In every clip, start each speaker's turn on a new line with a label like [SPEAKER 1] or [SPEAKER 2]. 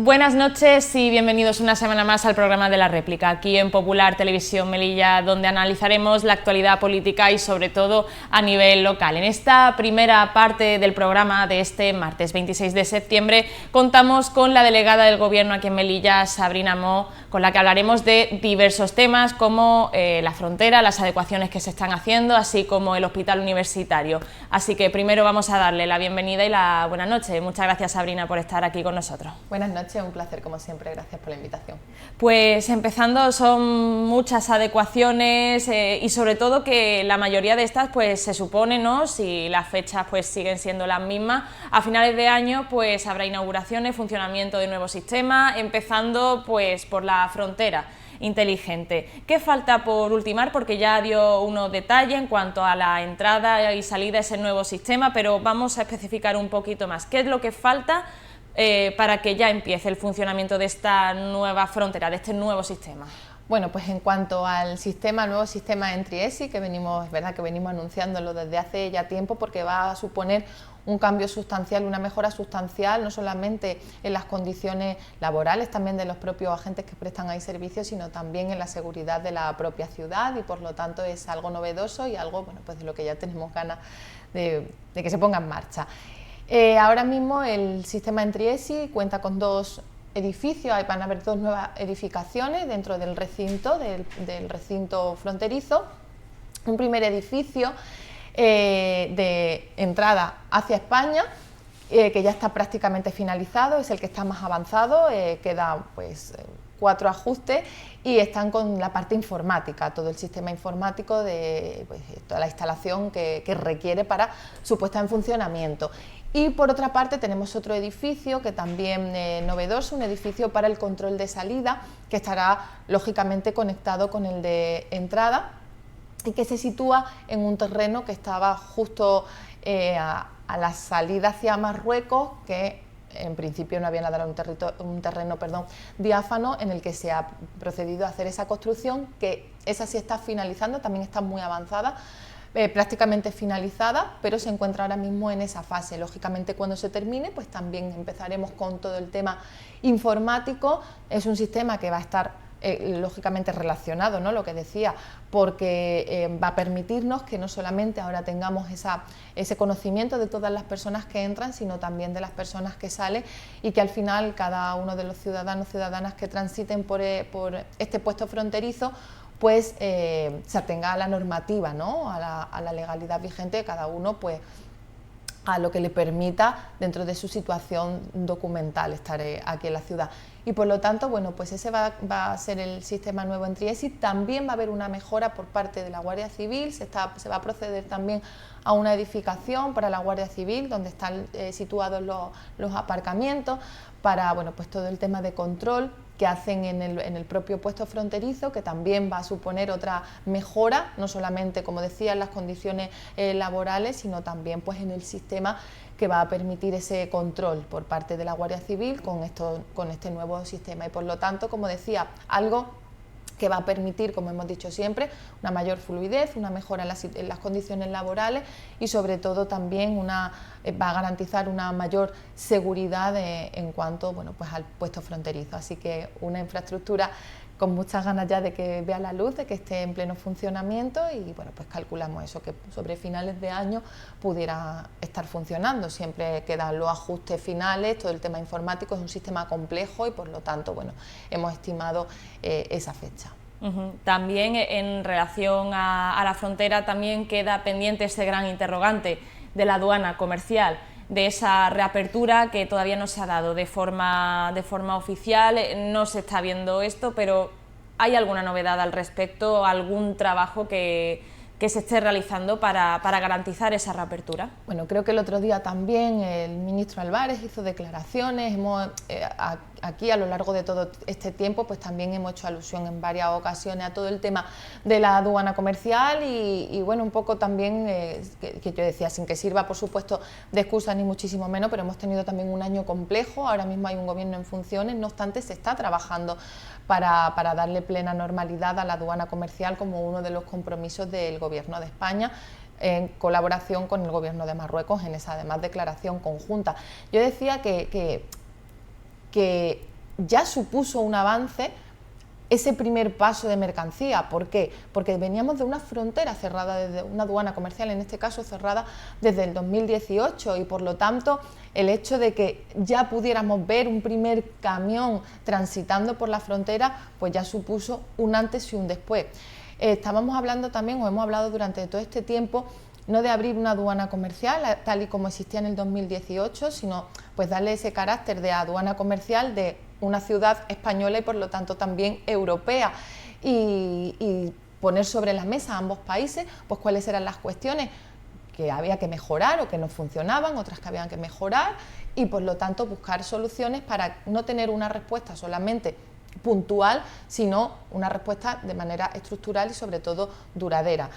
[SPEAKER 1] Buenas noches y bienvenidos una semana más al programa de La Réplica, aquí en Popular Televisión Melilla, donde analizaremos la actualidad política y sobre todo a nivel local. En esta primera parte del programa de este martes 26 de septiembre contamos con la delegada del Gobierno aquí en Melilla, Sabrina Moó, con la que hablaremos de diversos temas como la frontera, las adecuaciones que se están haciendo, así como el hospital universitario. Así que primero vamos a darle la bienvenida y la buena noche. Muchas gracias, Sabrina, por estar aquí con nosotros.
[SPEAKER 2] Buenas noches. Un placer como siempre, gracias por la invitación.
[SPEAKER 1] Pues empezando, son muchas adecuaciones y sobre todo que la mayoría de estas pues se supone, ¿no?, si las fechas pues siguen siendo las mismas, a finales de año pues habrá inauguraciones, funcionamiento de nuevos sistemas, empezando pues por la frontera inteligente. ¿Qué falta por ultimar? Porque ya dio unos detalles en cuanto a la entrada y salida de ese nuevo sistema, pero vamos a especificar un poquito más. ¿Qué es lo que falta para que ya empiece el funcionamiento de esta nueva frontera, de este nuevo sistema?
[SPEAKER 2] Bueno, pues en cuanto al sistema, el nuevo sistema Entry-EASY, que es verdad que venimos anunciándolo desde hace ya tiempo, porque va a suponer un cambio sustancial, una mejora sustancial, no solamente en las condiciones laborales también de los propios agentes que prestan ahí servicios, sino también en la seguridad de la propia ciudad, y por lo tanto es algo novedoso y algo, bueno, pues de lo que ya tenemos ganas de que se ponga en marcha. Ahora mismo el sistema Entry-EASY cuenta con dos edificios, van a haber dos nuevas edificaciones dentro del recinto fronterizo. Un primer edificio de entrada hacia España, que ya está prácticamente finalizado, es el que está más avanzado, queda pues 4 ajustes y están con la parte informática, todo el sistema informático de pues, toda la instalación que requiere para su puesta en funcionamiento. Y por otra parte tenemos otro edificio que también novedoso, un edificio para el control de salida, que estará lógicamente conectado con el de entrada y que se sitúa en un terreno que estaba justo a la salida hacia Marruecos, que en principio no había nada, era un terreno diáfano en el que se ha procedido a hacer esa construcción, que esa sí está finalizando, también está muy avanzada, prácticamente finalizada, pero se encuentra ahora mismo en esa fase. Lógicamente cuando se termine pues también empezaremos con todo el tema informático. Es un sistema que va a estar lógicamente relacionado, ¿no?, lo que decía, porque va a permitirnos que no solamente ahora tengamos ese conocimiento de todas las personas que entran, sino también de las personas que salen, y que al final cada uno de los ciudadanos, ciudadanas que transiten por este puesto fronterizo pues se atenga a la normativa, ¿no?, a la legalidad vigente de cada uno, pues a lo que le permita dentro de su situación documental estar aquí en la ciudad. Y por lo tanto, bueno, pues ese va a ser el sistema nuevo en Entry-EASY. También va a haber una mejora por parte de la Guardia Civil, se va a proceder también a una edificación para la Guardia Civil, donde están situados los aparcamientos, para, bueno, pues todo el tema de control que hacen en el propio puesto fronterizo, que también va a suponer otra mejora, no solamente, como decía, en las condiciones laborales, sino también pues en el sistema que va a permitir ese control por parte de la Guardia Civil con este nuevo sistema. Y por lo tanto, como decía, algo que va a permitir, como hemos dicho siempre, una mayor fluidez, una mejora en las condiciones laborales y sobre todo también va a garantizar una mayor seguridad en cuanto, bueno, pues al puesto fronterizo. Así que una infraestructura con muchas ganas ya de que vea la luz, de que esté en pleno funcionamiento, y bueno, pues calculamos eso, que sobre finales de año pudiera estar funcionando. Siempre quedan los ajustes finales, todo el tema informático es un sistema complejo y por lo tanto, bueno, hemos estimado esa fecha.
[SPEAKER 1] También en relación a la frontera también queda pendiente ese gran interrogante de la aduana comercial, de esa reapertura que todavía no se ha dado de forma oficial. No se está viendo esto, pero ¿hay alguna novedad al respecto, algún trabajo que se esté realizando para garantizar esa reapertura?
[SPEAKER 2] Bueno, creo que el otro día también el ministro Álvarez hizo declaraciones. Aquí a lo largo de todo este tiempo pues también hemos hecho alusión en varias ocasiones a todo el tema de la aduana comercial y bueno, un poco también que yo decía, sin que sirva por supuesto de excusa ni muchísimo menos, pero hemos tenido también un año complejo. Ahora mismo hay un gobierno en funciones, no obstante se está trabajando para darle plena normalidad a la aduana comercial como uno de los compromisos del Gobierno de España, en colaboración con el Gobierno de Marruecos en esa además declaración conjunta. Yo decía que ya supuso un avance ese primer paso de mercancía. ¿Por qué? Porque veníamos de una frontera cerrada, desde una aduana comercial, en este caso cerrada desde el 2018, y por lo tanto el hecho de que ya pudiéramos ver un primer camión transitando por la frontera, pues ya supuso un antes y un después. Estábamos hablando también, o hemos hablado durante todo este tiempo, no de abrir una aduana comercial tal y como existía en el 2018, sino pues darle ese carácter de aduana comercial de una ciudad española y por lo tanto también europea, y poner sobre la mesa a ambos países pues cuáles eran las cuestiones que había que mejorar o que no funcionaban, otras que habían que mejorar, y por lo tanto buscar soluciones para no tener una respuesta solamente puntual, sino una respuesta de manera estructural y sobre todo duradera.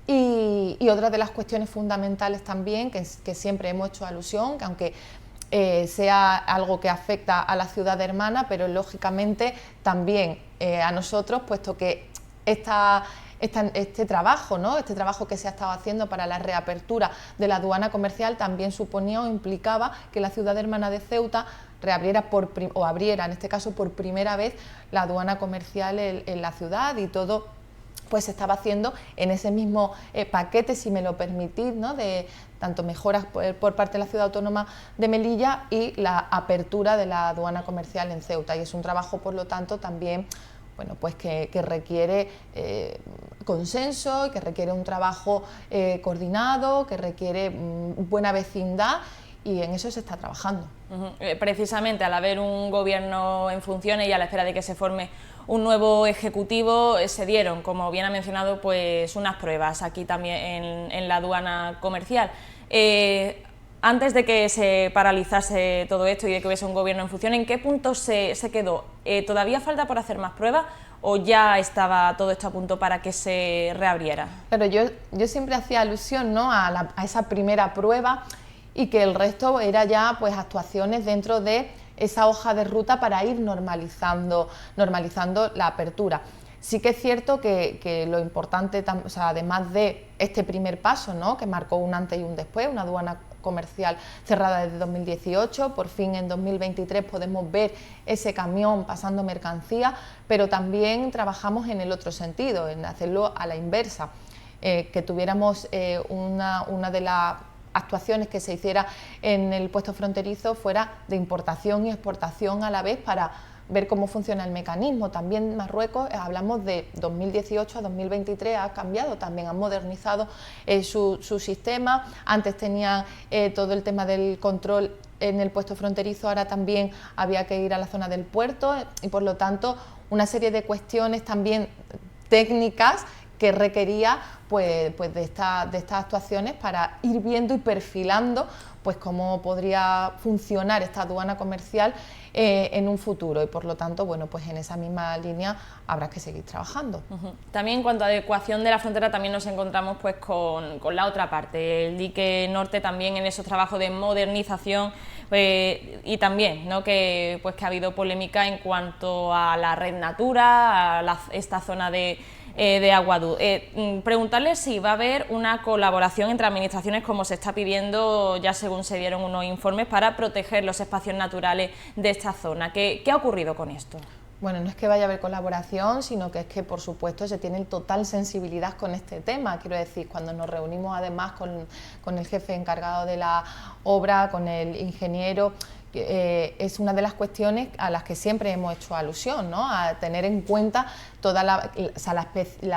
[SPEAKER 2] Y otra de las cuestiones fundamentales también, que siempre hemos hecho alusión, que aunque sea algo que afecta a la ciudad hermana, pero lógicamente también a nosotros, puesto que este trabajo, ¿no? Este trabajo que se ha estado haciendo para la reapertura de la aduana comercial también suponía o implicaba que la ciudad hermana de Ceuta reabriera abriera en este caso por primera vez la aduana comercial en la ciudad, y todo pues se estaba haciendo en ese mismo paquete, si me lo permitís, ¿no? De tanto mejoras por parte de la Ciudad Autónoma de Melilla y la apertura de la aduana comercial en Ceuta, y es un trabajo por lo tanto también, bueno, pues que requiere consenso, que requiere un trabajo coordinado, que requiere buena vecindad, y en eso se está trabajando.
[SPEAKER 1] Precisamente al haber un gobierno en funciones y a la espera de que se forme un nuevo ejecutivo, se dieron, como bien ha mencionado, pues unas pruebas aquí también en la aduana comercial. Antes de que se paralizase todo esto y de que hubiese un gobierno en función, ¿en qué punto se quedó? ¿Todavía falta por hacer más pruebas o ya estaba todo esto a punto para que se reabriera?
[SPEAKER 2] Claro, yo siempre hacía alusión, ¿no? a esa primera prueba, y que el resto era ya pues actuaciones dentro de esa hoja de ruta para ir normalizando la apertura. Sí que es cierto que lo importante, o sea, además de este primer paso, ¿no? Que marcó un antes y un después, una aduana comercial cerrada desde 2018, por fin en 2023 podemos ver ese camión pasando mercancía, pero también trabajamos en el otro sentido, en hacerlo a la inversa, que tuviéramos una de las actuaciones que se hiciera en el puesto fronterizo fuera de importación y exportación a la vez, para ver cómo funciona el mecanismo. También Marruecos, hablamos de 2018 a 2023, ha cambiado también, ha modernizado su sistema. Antes tenía todo el tema del control en el puesto fronterizo, ahora también había que ir a la zona del puerto, y por lo tanto una serie de cuestiones también técnicas que requería pues de estas actuaciones para ir viendo y perfilando pues cómo podría funcionar esta aduana comercial en un futuro, y por lo tanto, bueno, pues en esa misma línea habrá que seguir trabajando.
[SPEAKER 1] También en cuanto a adecuación de la frontera, también nos encontramos pues con la otra parte, el dique norte, también en esos trabajos de modernización, y también, ¿no? que ha habido polémica en cuanto a la red Natura, a esta zona de Aguadú. Preguntarle si va a haber una colaboración entre administraciones, como se está pidiendo ya según se dieron unos informes, para proteger los espacios naturales de esta zona. ¿Qué ha ocurrido con esto?
[SPEAKER 2] Bueno, no es que vaya a haber colaboración, sino que es que, por supuesto, se tiene total sensibilidad con este tema. Quiero decir, cuando nos reunimos además con el jefe encargado de la obra, con el ingeniero, es una de las cuestiones a las que siempre hemos hecho alusión, ¿no? A tener en cuenta toda la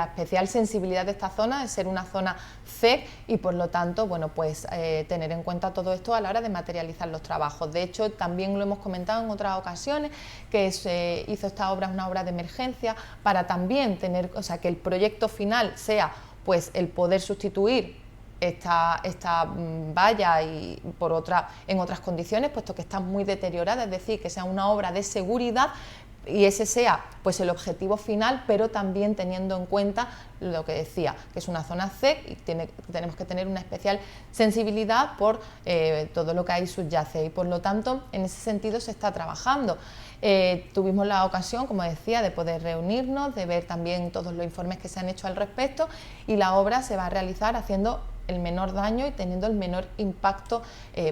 [SPEAKER 2] especial sensibilidad de esta zona, de ser una zona CEC, y por lo tanto, bueno, pues tener en cuenta todo esto a la hora de materializar los trabajos. De hecho, también lo hemos comentado en otras ocasiones, que se hizo esta obra, una obra de emergencia, para también tener, o sea, que el proyecto final sea pues el poder sustituir esta valla y por en otras condiciones, puesto que está muy deteriorada, es decir, que sea una obra de seguridad, y ese sea pues el objetivo final, pero también teniendo en cuenta lo que decía, que es una zona CEC y tenemos que tener una especial sensibilidad por todo lo que ahí subyace, y por lo tanto en ese sentido se está trabajando. Tuvimos la ocasión, como decía, de poder reunirnos, de ver también todos los informes que se han hecho al respecto, y la obra se va a realizar haciendo el menor daño y teniendo el menor impacto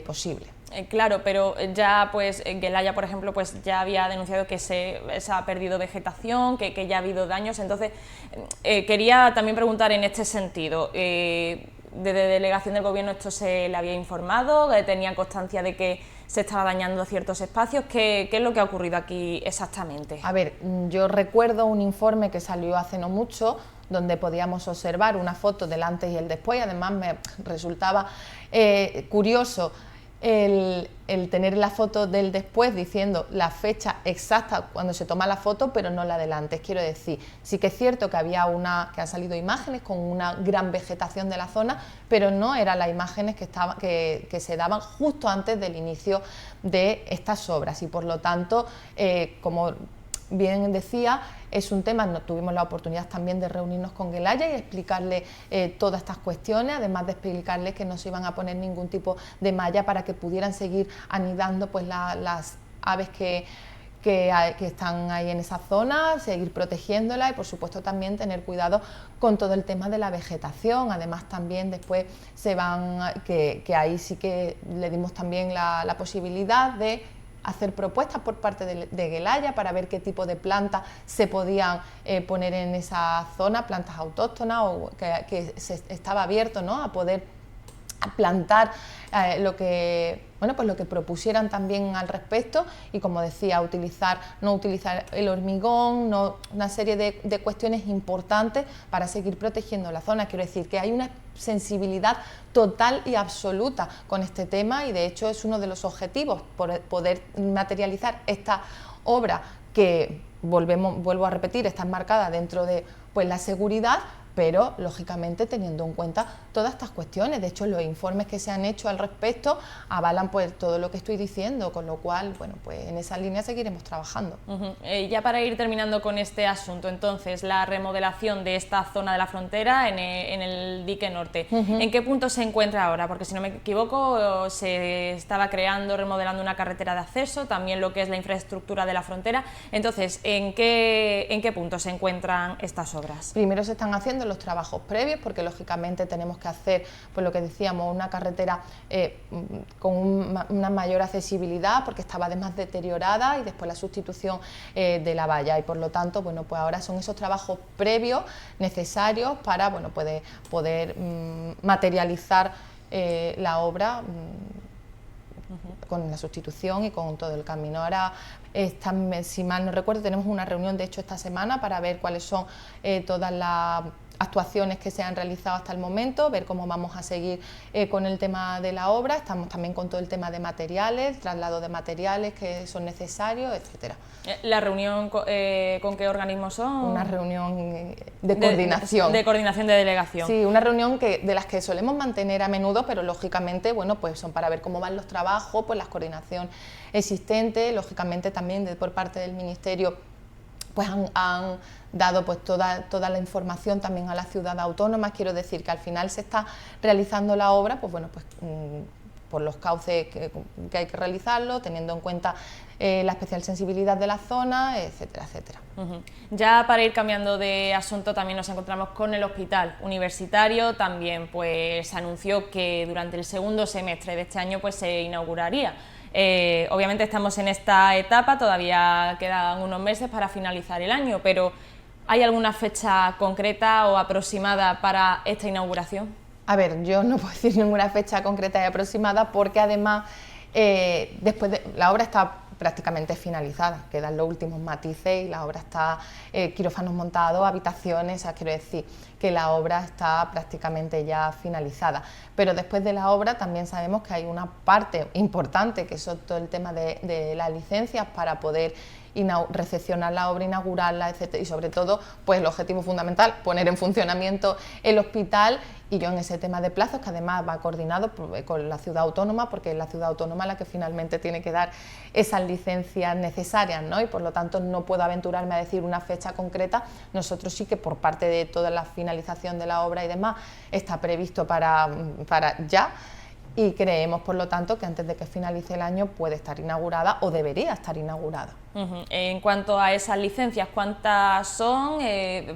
[SPEAKER 2] posible.
[SPEAKER 1] Claro, pero ya pues Gelaya, por ejemplo, pues ya había denunciado que se ha perdido vegetación, que ya ha habido daños. Entonces, quería también preguntar en este sentido, ¿desde delegación del Gobierno esto se le había informado? ¿Tenían constancia de que se estaba dañando ciertos espacios? ¿Qué es lo que ha ocurrido aquí exactamente?
[SPEAKER 2] A ver, yo recuerdo un informe que salió hace no mucho, donde podíamos observar una foto del antes y el después. Además me resultaba curioso el tener la foto del después diciendo la fecha exacta cuando se toma la foto, pero no la del antes. Quiero decir, sí que es cierto que que han salido imágenes con una gran vegetación de la zona, pero no eran las imágenes que se daban justo antes del inicio de estas obras, y por lo tanto, como bien decía, es un tema, tuvimos la oportunidad también de reunirnos con Gelaya y explicarle todas estas cuestiones, además de explicarle que no se iban a poner ningún tipo de malla para que pudieran seguir anidando pues las aves que están ahí en esa zona, seguir protegiéndola y por supuesto también tener cuidado con todo el tema de la vegetación. Además también después que ahí sí que le dimos también la posibilidad de hacer propuestas por parte de Gelaya para ver qué tipo de plantas se podían poner en esa zona, plantas autóctonas, o que se estaba abierto, ¿no?, a poder plantar lo que propusieran también al respecto, y como decía, no utilizar el hormigón, una serie de cuestiones importantes para seguir protegiendo la zona. Quiero decir que hay una sensibilidad total y absoluta con este tema, y de hecho es uno de los objetivos, poder materializar esta obra que, vuelvo a repetir, está enmarcada dentro de pues la seguridad, pero lógicamente teniendo en cuenta todas estas cuestiones. De hecho, los informes que se han hecho al respecto avalan pues todo lo que estoy diciendo, con lo cual, bueno, pues en esa línea seguiremos trabajando.
[SPEAKER 1] Ya para ir terminando con este asunto, entonces, la remodelación de esta zona de la frontera en el dique norte, ¿en qué punto se encuentra ahora? Porque si no me equivoco, se estaba remodelando una carretera de acceso, también lo que es la infraestructura de la frontera. Entonces, ¿en qué punto se encuentran estas obras?
[SPEAKER 2] Primero se están haciendo los trabajos previos, porque lógicamente tenemos que hacer, pues lo que decíamos, una carretera con una mayor accesibilidad, porque estaba además deteriorada, y después la sustitución de la valla, y por lo tanto, bueno, pues ahora son esos trabajos previos necesarios para, bueno, poder materializar la obra con la sustitución y con todo el camino. Ahora, si mal no recuerdo, tenemos una reunión de hecho esta semana para ver cuáles son todas las actuaciones que se han realizado hasta el momento, ver cómo vamos a seguir con el tema de la obra. Estamos también con todo el tema de materiales, traslado de materiales que son necesarios, etcétera.
[SPEAKER 1] ¿La reunión con qué organismos son?
[SPEAKER 2] Una reunión de coordinación.
[SPEAKER 1] De coordinación de delegación.
[SPEAKER 2] Sí, una reunión de las que solemos mantener a menudo, pero lógicamente, bueno, pues son para ver cómo van los trabajos, pues la coordinación existente, lógicamente también por parte del Ministerio, pues han dado pues toda la información también a la ciudad autónoma. Quiero decir que al final se está realizando la obra, pues bueno, pues por los cauces que hay que realizarlo, teniendo en cuenta la especial sensibilidad de la zona, etcétera, etcétera.
[SPEAKER 1] Ya para ir cambiando de asunto, también nos encontramos con el hospital universitario. También pues se anunció que durante el segundo semestre de este año pues se inauguraría. Obviamente estamos en esta etapa, todavía quedan unos meses para finalizar el año, pero ¿hay alguna fecha concreta o aproximada para esta inauguración?
[SPEAKER 2] A ver, yo no puedo decir ninguna fecha concreta y aproximada, porque además la obra está prácticamente finalizada, quedan los últimos matices y la obra está, quirófanos montados, habitaciones, o sea, quiero decir que la obra está prácticamente ya finalizada. Pero después de la obra también sabemos que hay una parte importante, que es todo el tema de las licencias para poder recepcionar la obra, inaugurarla, etcétera, y sobre todo, pues el objetivo fundamental, poner en funcionamiento el hospital. Y yo en ese tema de plazos, que además va coordinado con la ciudad autónoma, porque es la ciudad autónoma la que finalmente tiene que dar esas licencias necesarias, ¿no? Y por lo tanto no puedo aventurarme a decir una fecha concreta. Nosotros sí que por parte de toda la finalización de la obra y demás está previsto para ya, y creemos por lo tanto que antes de que finalice el año puede estar inaugurada o debería estar inaugurada.
[SPEAKER 1] En cuanto a esas licencias, ¿cuántas son?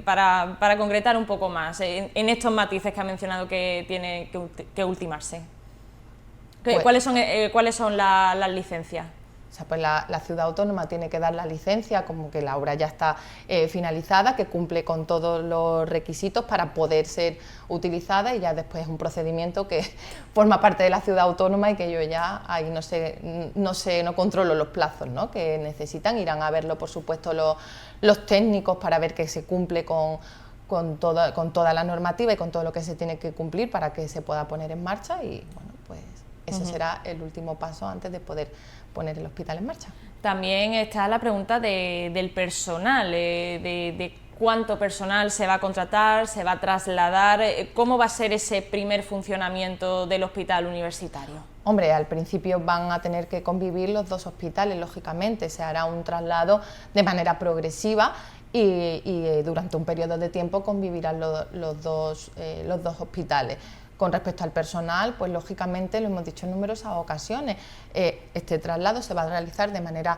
[SPEAKER 1] Para concretar un poco más, en estos matices que ha mencionado que tiene que ultimarse.
[SPEAKER 2] Pues,
[SPEAKER 1] ¿Cuáles son las licencias?
[SPEAKER 2] o sea, pues la ciudad autónoma tiene que dar la licencia, como que la obra ya está finalizada, que cumple con todos los requisitos para poder ser utilizada, y ya después es un procedimiento que forma parte de la ciudad autónoma y que yo ya ahí no controlo los plazos, ¿no?, que necesitan. Irán a verlo, por supuesto, los técnicos para ver que se cumple con toda la normativa y con todo lo que se tiene que cumplir para que se pueda poner en marcha, y bueno, pues ese será el último paso antes de poder poner el hospital en marcha.
[SPEAKER 1] También está la pregunta del personal, de cuánto personal se va a contratar, se va a trasladar, cómo va a ser ese primer funcionamiento del hospital universitario.
[SPEAKER 2] Hombre, al principio van a tener que convivir los dos hospitales, lógicamente, se hará un traslado de manera progresiva y durante un periodo de tiempo convivirán los dos hospitales. Con respecto al personal, pues lógicamente lo hemos dicho en numerosas ocasiones, este traslado se va a realizar de manera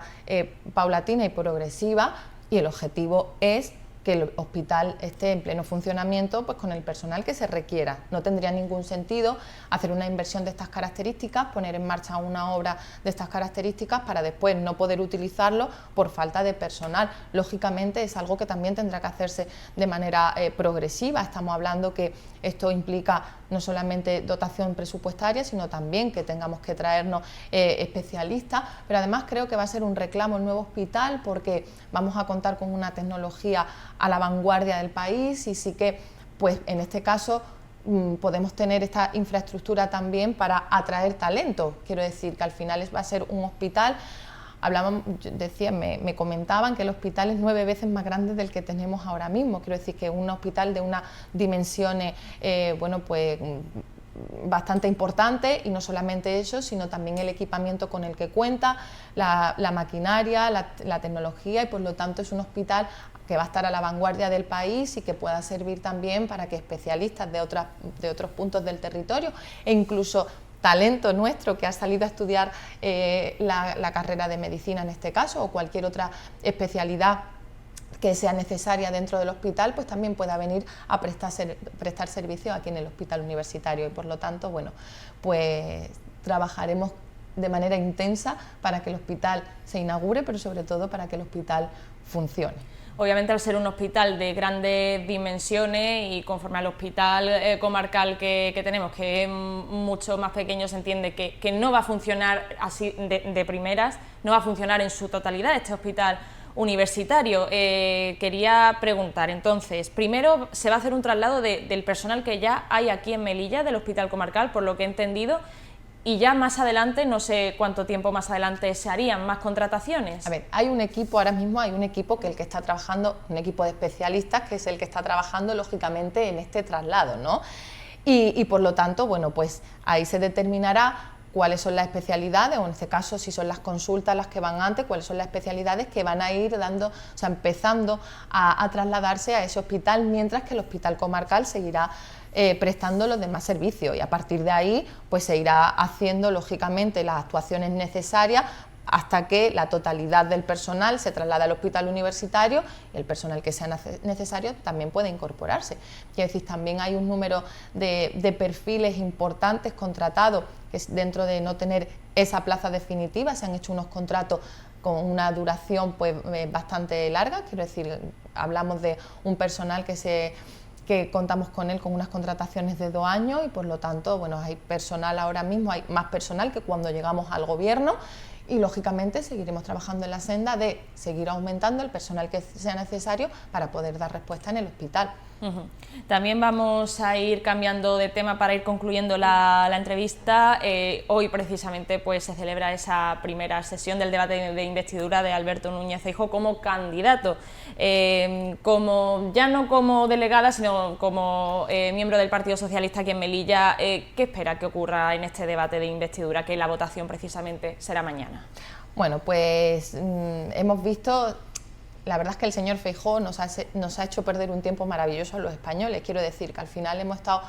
[SPEAKER 2] paulatina y progresiva, y el objetivo es que el hospital esté en pleno funcionamiento, pues con el personal que se requiera. No tendría ningún sentido hacer una inversión de estas características, poner en marcha una obra de estas características para después no poder utilizarlo por falta de personal. Lógicamente es algo que también tendrá que hacerse de manera progresiva. Estamos hablando que esto implica no solamente dotación presupuestaria, sino también que tengamos que traernos especialistas, pero además creo que va a ser un reclamo el nuevo hospital, porque vamos a contar con una tecnología a la vanguardia del país, y sí que, pues en este caso, podemos tener esta infraestructura también para atraer talento. Quiero decir que al final va a ser un hospital. Me comentaban que el hospital es 9 veces más grande del que tenemos ahora mismo. Quiero decir que un hospital de unas dimensiones, bastante importante, y no solamente eso, sino también el equipamiento con el que cuenta, la maquinaria, la tecnología, y por lo tanto es un hospital que va a estar a la vanguardia del país y que pueda servir también para que especialistas de otros puntos del territorio, e incluso talento nuestro que ha salido a estudiar la carrera de medicina en este caso, o cualquier otra especialidad que sea necesaria dentro del hospital, pues también pueda venir a prestar servicio aquí en el hospital universitario, y por lo tanto, bueno, pues trabajaremos de manera intensa para que el hospital se inaugure, pero sobre todo para que el hospital funcione.
[SPEAKER 1] Obviamente, al ser un hospital de grandes dimensiones y conforme al hospital comarcal que tenemos, que es mucho más pequeño, se entiende que no va a funcionar así de primeras, no va a funcionar en su totalidad este hospital universitario. Quería preguntar, entonces, primero se va a hacer un traslado del personal que ya hay aquí en Melilla, del hospital comarcal, por lo que he entendido, y ya más adelante, no sé cuánto tiempo más adelante se harían más contrataciones.
[SPEAKER 2] A ver, ahora mismo hay un equipo que está trabajando, un equipo de especialistas que es el que está trabajando lógicamente en este traslado, ¿no? Y por lo tanto, bueno, pues ahí se determinará cuáles son las especialidades, o en este caso si son las consultas las que van antes, cuáles son las especialidades que van a ir empezando a trasladarse a ese hospital, mientras que el hospital comarcal seguirá prestando los demás servicios, y a partir de ahí pues se irá haciendo lógicamente las actuaciones necesarias hasta que la totalidad del personal se traslada al hospital universitario, y el personal que sea necesario también puede incorporarse. Quiero decir, también hay un número de perfiles importantes contratados, que dentro de no tener esa plaza definitiva se han hecho unos contratos con una duración pues bastante larga. Quiero decir, hablamos de un personal que contamos con él con unas contrataciones de 2 años, y por lo tanto, bueno, hay personal ahora mismo, hay más personal que cuando llegamos al gobierno, y lógicamente seguiremos trabajando en la senda de seguir aumentando el personal que sea necesario para poder dar respuesta en el hospital.
[SPEAKER 1] También vamos a ir cambiando de tema para ir concluyendo la entrevista. Hoy precisamente pues se celebra esa primera sesión del debate de investidura de Alberto Núñez Feijóo como candidato, ya no como delegada, sino como miembro del Partido Socialista aquí en Melilla. ¿Qué espera que ocurra en este debate de investidura, que la votación precisamente será mañana?
[SPEAKER 2] Bueno, pues hemos visto. La verdad es que el señor Feijóo nos ha hecho perder un tiempo maravilloso a los españoles. Quiero decir que al final hemos estado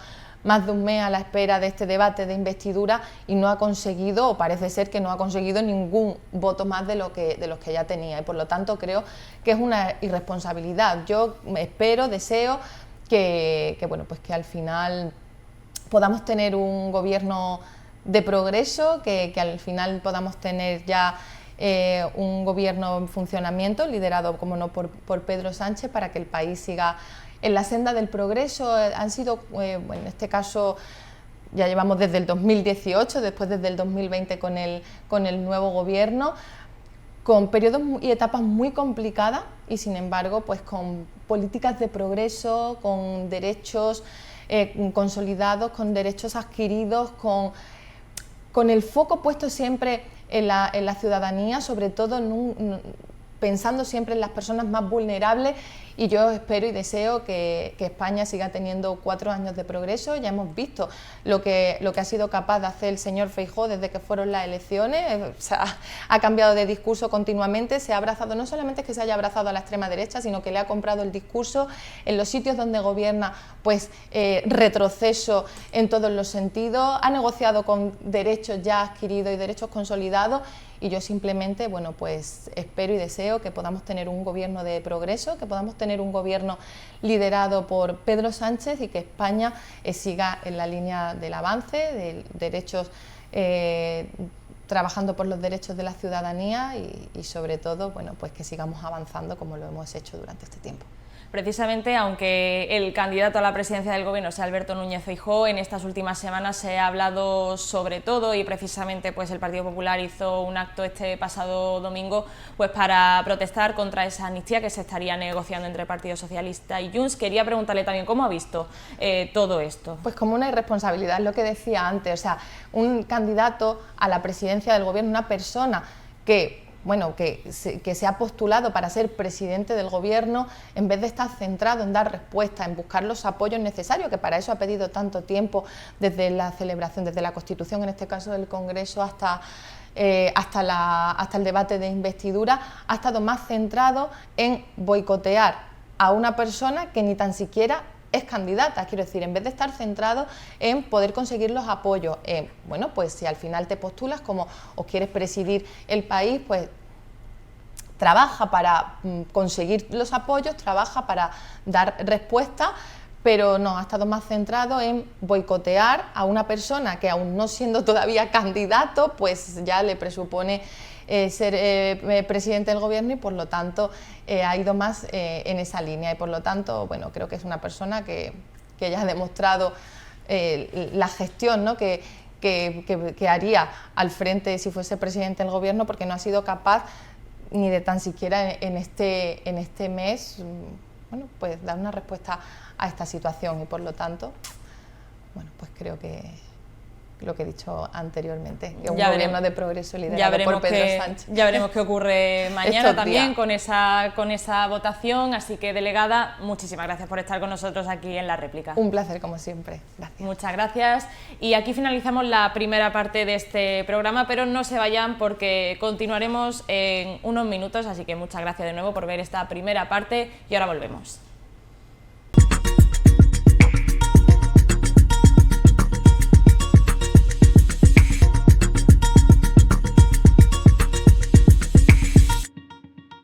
[SPEAKER 2] más de un mes a la espera de este debate de investidura y no ha conseguido, o parece ser que no ha conseguido, ningún voto más de los que ya tenía, y por lo tanto creo que es una irresponsabilidad. Yo deseo que al final podamos tener un gobierno de progreso, que al final podamos tener ya un gobierno en funcionamiento, liderado, como no, por Pedro Sánchez, para que el país siga en la senda del progreso. Han sido, bueno, en este caso, ya llevamos desde el 2018, después desde el 2020 con el nuevo gobierno, con periodos y etapas muy complicadas y, sin embargo, pues con políticas de progreso, con derechos consolidados, con derechos adquiridos, con el foco puesto siempre en la ciudadanía, sobre todo pensando siempre en las personas más vulnerables. Y yo espero y deseo que España siga teniendo 4 años de progreso. Ya hemos visto lo que ha sido capaz de hacer el señor Feijóo desde que fueron las elecciones. Ha cambiado de discurso continuamente, se ha abrazado, no solamente es que se haya abrazado a la extrema derecha, sino que le ha comprado el discurso en los sitios donde gobierna, pues retroceso en todos los sentidos, ha negociado con derechos ya adquiridos y derechos consolidados. Y yo simplemente, bueno, pues espero y deseo que podamos tener un gobierno de progreso, que podamos tener un gobierno liderado por Pedro Sánchez y que España siga en la línea del avance, de derechos, trabajando por los derechos de la ciudadanía y sobre todo, bueno, pues que sigamos avanzando como lo hemos hecho durante este tiempo.
[SPEAKER 1] Precisamente, aunque el candidato a la presidencia del Gobierno sea Alberto Núñez Feijóo, en estas últimas semanas se ha hablado sobre todo y precisamente pues el Partido Popular hizo un acto este pasado domingo pues para protestar contra esa amnistía que se estaría negociando entre el Partido Socialista y Junts. Quería preguntarle también cómo ha visto todo esto.
[SPEAKER 2] Pues como una irresponsabilidad, es lo que decía antes, o sea, un candidato a la presidencia del Gobierno, una persona que se ha postulado para ser presidente del Gobierno, en vez de estar centrado en dar respuesta, en buscar los apoyos necesarios, que para eso ha pedido tanto tiempo, desde la celebración, desde la Constitución, en este caso del Congreso, hasta el debate de investidura, ha estado más centrado en boicotear a una persona que ni tan siquiera es candidata. Quiero decir, en vez de estar centrado en poder conseguir los apoyos, bueno, pues si al final te postulas como o quieres presidir el país, pues trabaja para conseguir los apoyos, trabaja para dar respuesta, pero no, ha estado más centrado en boicotear a una persona que, aún no siendo todavía candidato, pues ya le presupone ser presidente del Gobierno y por lo tanto ha ido más en esa línea y por lo tanto, bueno, creo que es una persona que ya ha demostrado la gestión, ¿no?, que haría al frente si fuese presidente del Gobierno, porque no ha sido capaz ni de tan siquiera en este mes, bueno, pues dar una respuesta a esta situación y por lo tanto, bueno, pues creo que lo que he dicho anteriormente, que un gobierno de progreso liderado por Pedro Sánchez.
[SPEAKER 1] Ya veremos qué ocurre mañana también con esa votación, así que, delegada, muchísimas gracias por estar con nosotros aquí en La Réplica.
[SPEAKER 2] Un placer, como siempre. Gracias.
[SPEAKER 1] Muchas gracias. Y aquí finalizamos la primera parte de este programa, pero no se vayan porque continuaremos en unos minutos, así que muchas gracias de nuevo por ver esta primera parte y ahora volvemos.